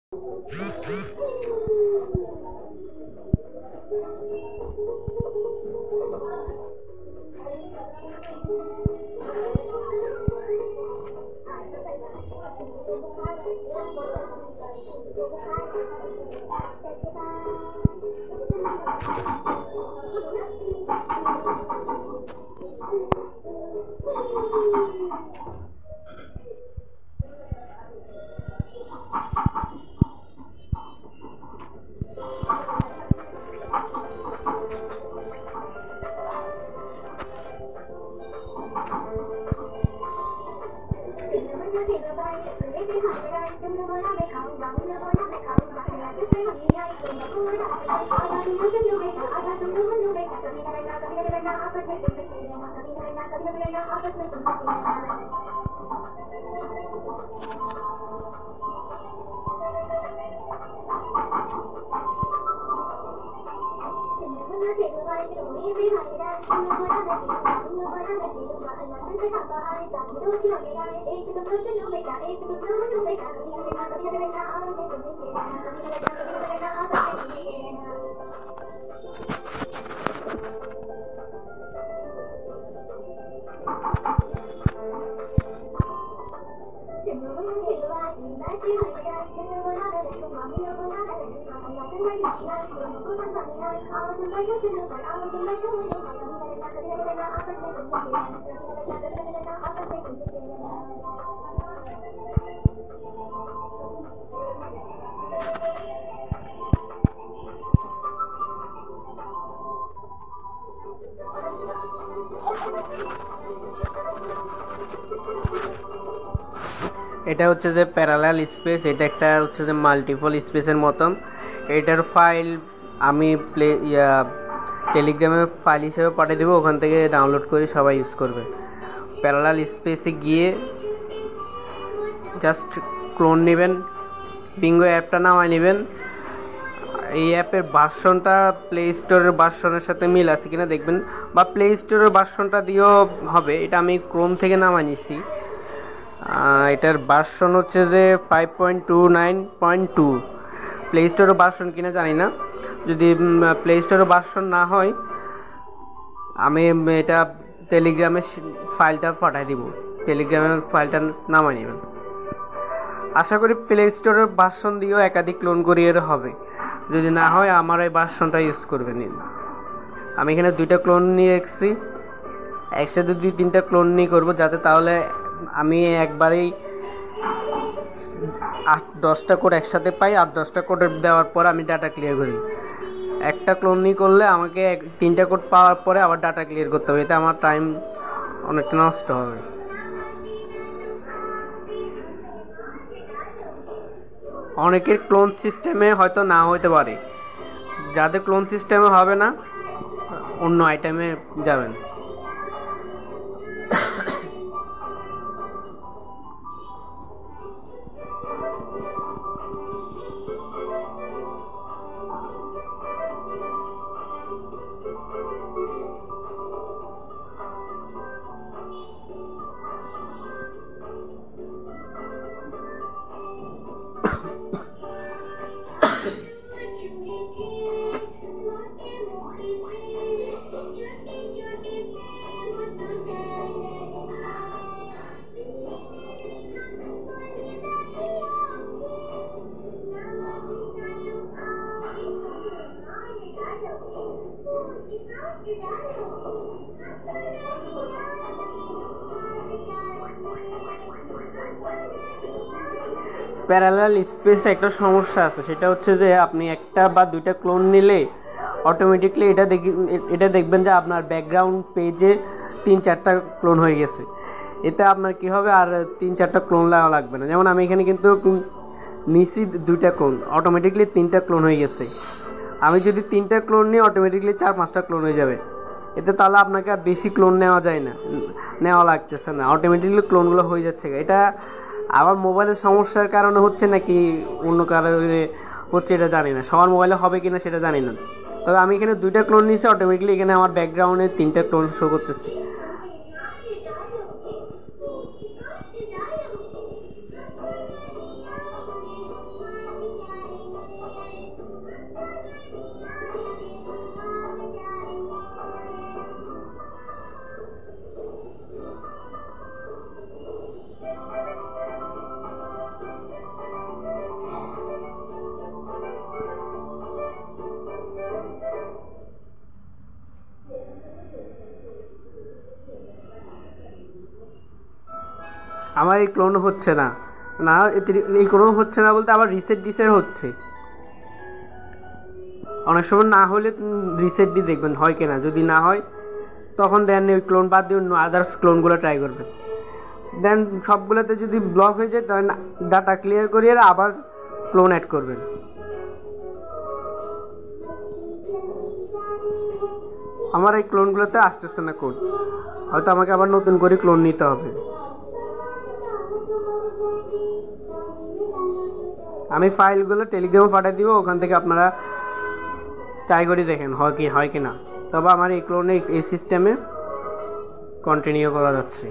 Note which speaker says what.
Speaker 1: এটা হচ্ছে যে প্যারালাল স্পেস, এটা একটা হচ্ছে যে মাল্টিপল স্পেসের মতন। এটার ফাইল আমি টেলিগ্রামে ফাইল হিসেবে পাঠিয়ে দেবো, ওখান থেকে ডাউনলোড করে সবাই ইউজ করবে। প্যারালাল স্পেসে গিয়ে জাস্ট ক্লোন নেবেন, বিঙ্গো অ্যাপটা নামায় নেবেন। এই অ্যাপের ভার্সনটা প্লে স্টোরের ভার্সনের সাথে মিল আছে কিনা দেখবেন, বা প্লে স্টোরের ভার্সনটা দিয়েও হবে। এটা আমি ক্রোম থেকে নামায় নিছি। এটার ভার্সন হচ্ছে যে 5.29.2। প্লে স্টোরের ভার্সন কিনা জানি না, যদি প্লে স্টোরের ভার্সন না হয় আমি এটা টেলিগ্রামে ফাইলটা পাঠিয়ে দিব, টেলিগ্রামের ফাইলটা নামাই নেবেন। আশা করি প্লে স্টোরের ভার্সন দিয়েও একাধিক ক্লোন করিয়ে হবে। যদি না হয় আমার এই ভার্সনটা ইউজ করবেন। আমি এখানে 2টা ক্লোন নিয়ে এসেছি, একসাথে 2-3টা ক্লোন নিয়ে করবো, যাতে তাহলে আমি একবারেই 8-10টা কোড একসাথে পাই। 8-10টা কোড দেওয়ার পর আমি ডাটা ক্লিয়ার করি। একটা ক্লোন নিয়ে করলে আমাকে 3টা কোড পাওয়ার পরে আবার ডাটা ক্লিয়ার করতে হবে, এতে আমার টাইম অনেকটা নষ্ট হবে। অনেকের ক্লোন সিস্টেমে হয়তো না হতে পারে, যাদের ক্লোন সিস্টেমে হবে না অন্য আইটেমে যাবেন। প্যারালাল স্পেসে একটা সমস্যা আছে, সেটা হচ্ছে যে আপনি 1টা বা 2টা ক্লোন নিলে অটোমেটিকলি এটা দেখবেন যে আপনার ব্যাকগ্রাউন্ড পেজে 3-4টা ক্লোন হয়ে গেছে। এতে আপনার কি হবে, আর 3-4টা ক্লোন লাগবে না। যেমন আমি এখানে কিন্তু নিচে 2টা ক্লোন, অটোমেটিকলি 3টা ক্লোন হয়ে গেছে। আমি যদি 3টা ক্লোন নিই অটোমেটিকলি 4-5টা ক্লোন হয়ে যাবে। এতে তাহলে আপনাকে আর বেশি ক্লোন নেওয়া লাগতেছে না, অটোমেটিকলি ক্লোনগুলো হয়ে যাচ্ছে। এটা আমার মোবাইলের সমস্যার কারণে হচ্ছে নাকি অন্য কারণে হচ্ছে এটা জানি না, সবার মোবাইলে হবে কিনা সেটা জানি না। তবে আমি এখানে 2টা ক্লোন নিয়েছি, অটোমেটিকলি এখানে আমার ব্যাকগ্রাউন্ডে 3টা ক্লোন শো করতেছে। আমার এই ক্লোন হচ্ছে না, এই ক্লোন হচ্ছে না বলতে আবার রিসেট ডিসের হচ্ছে। অনেক সময় না হলে রিসেট দিয়ে দেখবেন হয় কিনা, যদি না হয় তখন দেন ওই ক্লোন বাদ দিয়ে অন্য আদার্স ক্লোনগুলো ট্রাই করবেন। দেন সবগুলোতে যদি ব্লক হয়ে যায় তখন ডাটা ক্লিয়ার করিয়ে আবার ক্লোন অ্যাড করবেন। আমার এই ক্লোনগুলোতে আসতেছে না কোড, হয়তো আমাকে আবার নতুন করে ক্লোন নিতে হবে। আমি ফাইলগুলো টেলিগ্রামে পাঠিয়ে দিব, ওখান থেকে আপনারা ট্রাই করে দেখেন হয় কি না। তবে আমার এই ক্লোনে এই সিস্টেমে কন্টিনিউ করা যাচ্ছে।